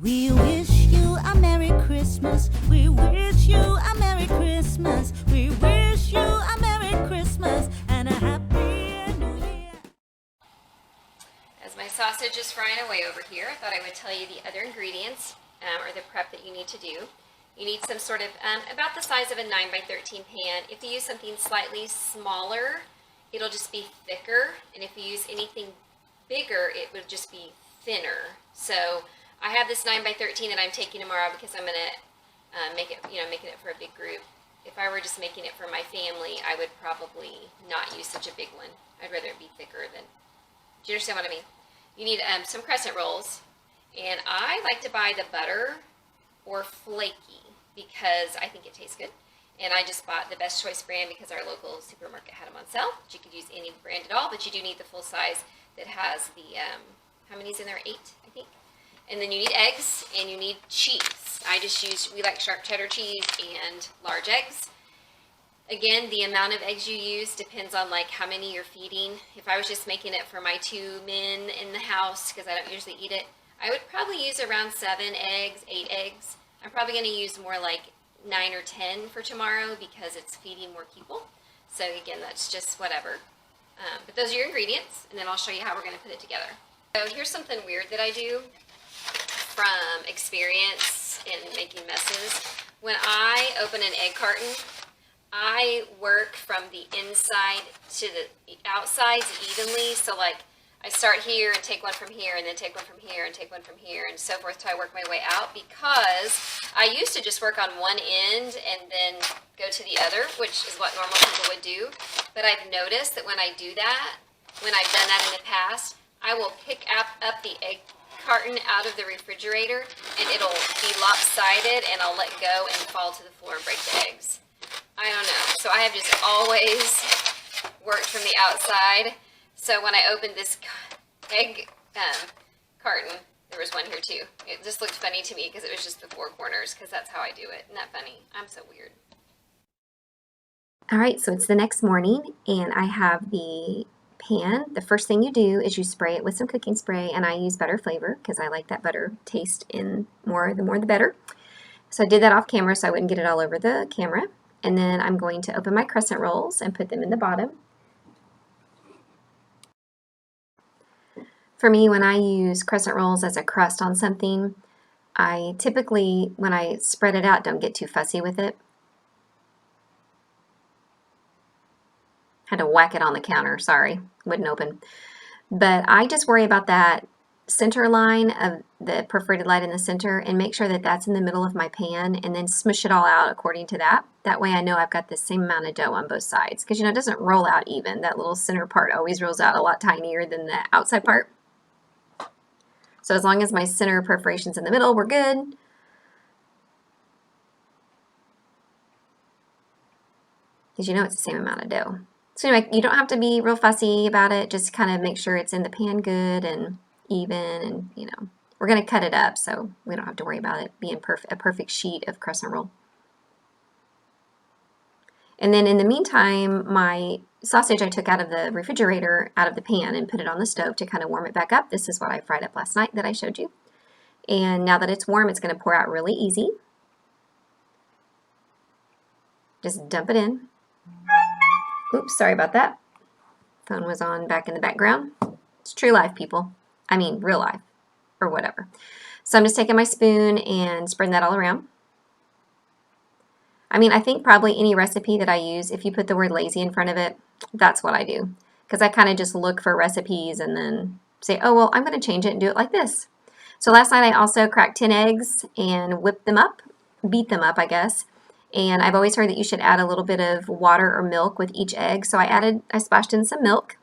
We wish you a Merry Christmas. We wish you a Merry Christmas. We wish you a Merry Christmas and a Happy New Year. As my sausage is frying away over here, I thought I would tell you the other ingredients or the prep that you need to do. You need some sort of, about the size of a 9x13 pan. If you use something slightly smaller, it'll just be thicker. And if you use anything bigger, it would just be thinner. So I have this 9x13 that I'm taking tomorrow because I'm going to make it, making it for a big group. If I were just making it for my family, I would probably not use such a big one. I'd rather it be thicker than, do you understand what I mean? You need some crescent rolls, and I like to buy the butter or flaky because I think it tastes good. And I just bought the Best Choice brand because our local supermarket had them on sale. But you could use any brand at all, but you do need the full size that has the, how many's in there? 8, I think. And then you need eggs and you need cheese. We like sharp cheddar cheese and large eggs. Again, the amount of eggs you use depends on like how many you're feeding. If I was just making it for my 2 men in the house, because I don't usually eat it, I would probably use around 7 eggs, 8 eggs. I'm probably going to use more like 9 or 10 for tomorrow because it's feeding more people. So again, that's just whatever. But those are your ingredients, and then I'll show you how we're going to put it together. So here's something weird that I do from experience in making messes. When I open an egg carton, I work from the inside to the outsides evenly. So like I start here and take one from here and then take one from here and take one from here and so forth till I work my way out, because I used to just work on one end and then go to the other, which is what normal people would do. But I've noticed that when I do that, when I've done that in the past, I will pick up the egg carton out of the refrigerator and it'll be lopsided and I'll let go and fall to the floor and break the eggs. I don't know. So I have just always worked from the outside. So when I opened this egg carton, there was one here too. It just looked funny to me because it was just the 4 corners, because that's how I do it. Isn't that funny? I'm so weird. All right, so it's the next morning and I have the pan. The first thing you do is you spray it with some cooking spray, and I use butter flavor because I like that butter taste in more. The more the better. So I did that off camera so I wouldn't get it all over the camera. And then I'm going to open my crescent rolls and put them in the bottom. For me, when I use crescent rolls as a crust on something, I typically, when I spread it out, don't get too fussy with it. Had to whack it on the counter, sorry, wouldn't open. But I just worry about that center line of the perforated light in the center and make sure that that's in the middle of my pan, and then smush it all out according to that. That way I know I've got the same amount of dough on both sides, because it doesn't roll out even. That little center part always rolls out a lot tinier than the outside part. So as long as my center perforation's in the middle, we're good. Because it's the same amount of dough. So anyway, you don't have to be real fussy about it. Just kind of make sure it's in the pan good and even, and we're going to cut it up so we don't have to worry about it being a perfect sheet of crescent roll. And then in the meantime, my sausage I took out of the refrigerator, out of the pan, and put it on the stove to kind of warm it back up. This is what I fried up last night that I showed you. And now that it's warm, it's going to pour out really easy. Just dump it in. Oops, sorry about that. Phone was on back in the background. It's true life, people. I mean, real life, or whatever. So I'm just taking my spoon and spreading that all around. I mean, I think probably any recipe that I use, if you put the word lazy in front of it, that's what I do. Because I kind of just look for recipes and then say, oh, well, I'm going to change it and do it like this. So last night I also cracked 10 eggs and whipped them up, beat them up, I guess. And I've always heard that you should add a little bit of water or milk with each egg. So I splashed in some milk.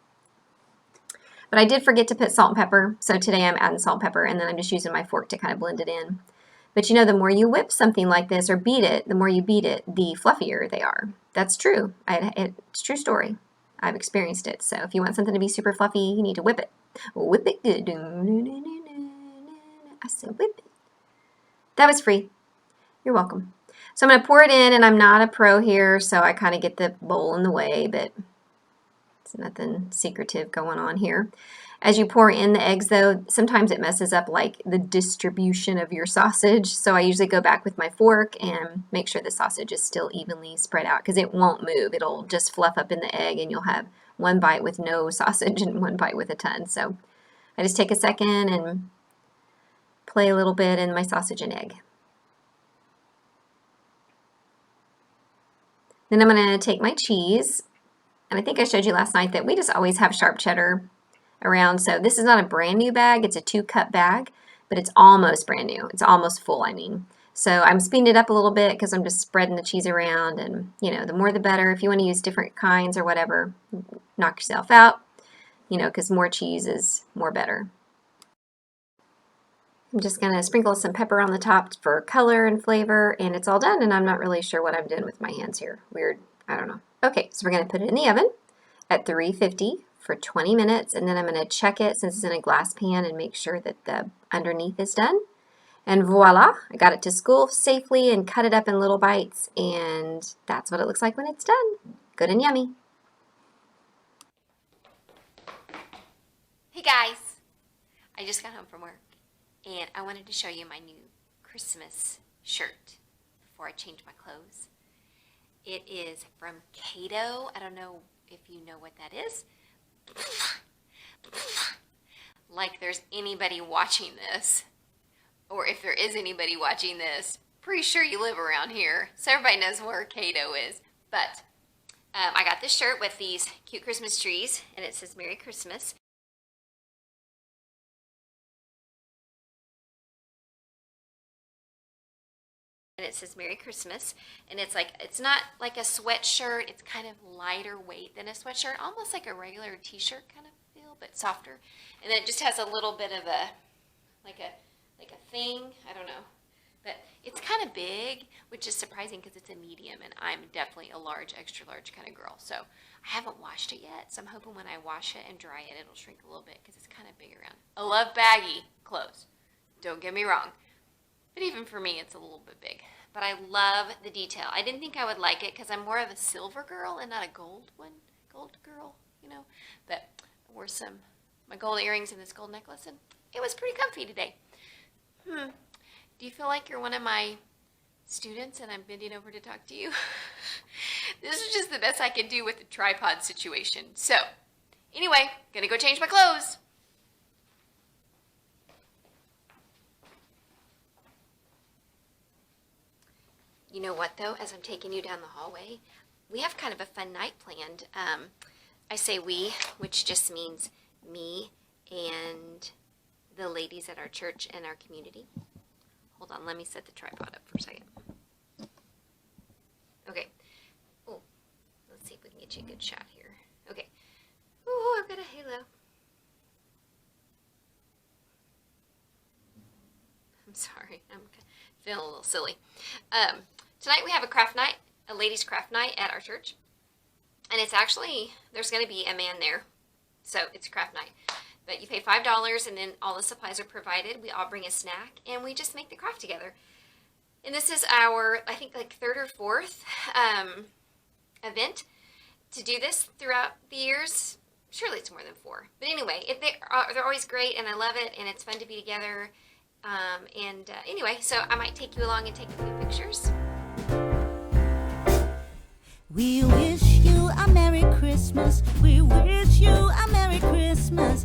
But I did forget to put salt and pepper. So today I'm adding salt and pepper, and then I'm just using my fork to kind of blend it in. But the more you whip something like this or beat it, the more you beat it, the fluffier they are. That's true. It's a true story. I've experienced it. So if you want something to be super fluffy, you need to whip it. Whip it good. I said whip it. That was free. You're welcome. So I'm going to pour it in, and I'm not a pro here, so I kind of get the bowl in the way, but It's nothing secretive going on here. As you pour in the eggs, though, sometimes it messes up like the distribution of your sausage. So I usually go back with my fork and make sure the sausage is still evenly spread out because it won't move. It'll just fluff up in the egg and you'll have one bite with no sausage and one bite with a ton. So I just take a second and play a little bit in my sausage and egg. Then I'm going to take my cheese. And I think I showed you last night that we just always have sharp cheddar around. So this is not a brand new bag. It's a 2-cup bag, but it's almost brand new. It's almost full, I mean. So I'm speeding it up a little bit because I'm just spreading the cheese around. And, you know, the more the better. If you want to use different kinds or whatever, knock yourself out, you know, because more cheese is more better. I'm just going to sprinkle some pepper on the top for color and flavor, and it's all done, and I'm not really sure what I'm doing with my hands here. Weird. I don't know. Okay, so we're going to put it in the oven at 350 for 20 minutes, and then I'm going to check it since it's in a glass pan and make sure that the underneath is done. And voila, I got it to school safely and cut it up in little bites, and that's what it looks like when it's done. Good and yummy. Hey guys, I just got home from work. And I wanted to show you my new Christmas shirt before I change my clothes. It is from Cato. I don't know if you know what that is. Like there's anybody watching this. Or if there is anybody watching this, pretty sure you live around here. So everybody knows where Cato is. But I got this shirt with these cute Christmas trees. And it says Merry Christmas. And it says Merry Christmas, and it's not like a sweatshirt. It's kind of lighter weight than a sweatshirt, almost like a regular t-shirt kind of feel, but softer. And then it just has a little bit of a like a thing, I don't know, but it's kind of big, which is surprising because it's a medium, and I'm definitely a large, extra large kind of girl. So I haven't washed it yet, so I'm hoping when I wash it and dry it, it'll shrink a little bit because it's kind of big around. I love baggy clothes, don't get me wrong. But even for me, it's a little bit big. But I love the detail. I didn't think I would like it because I'm more of a silver girl and not a gold girl, you know. But I wore my gold earrings and this gold necklace, and it was pretty comfy today. Do you feel like you're one of my students and I'm bending over to talk to you? This is just the best I can do with the tripod situation. So, anyway, gonna go change my clothes. You know what, though? As I'm taking you down the hallway, we have kind of a fun night planned. I say we, which just means me and the ladies at our church and our community. Hold on, let me set the tripod up for a second. Okay. Oh, let's see if we can get you a good shot here. Okay. Oh, I've got a halo. I'm sorry, I'm feeling a little silly. Tonight we have a craft night, a ladies' craft night at our church. And it's actually, there's going to be a man there. So it's craft night. But you pay $5 and then all the supplies are provided. We all bring a snack and we just make the craft together. And this is our, I think, like 3rd or 4th event to do this throughout the years. Surely it's more than 4. But anyway, they're always great and I love it and it's fun to be together. Anyway, so I might take you along and take a few pictures. We wish you a Merry Christmas. We wish you a Merry Christmas.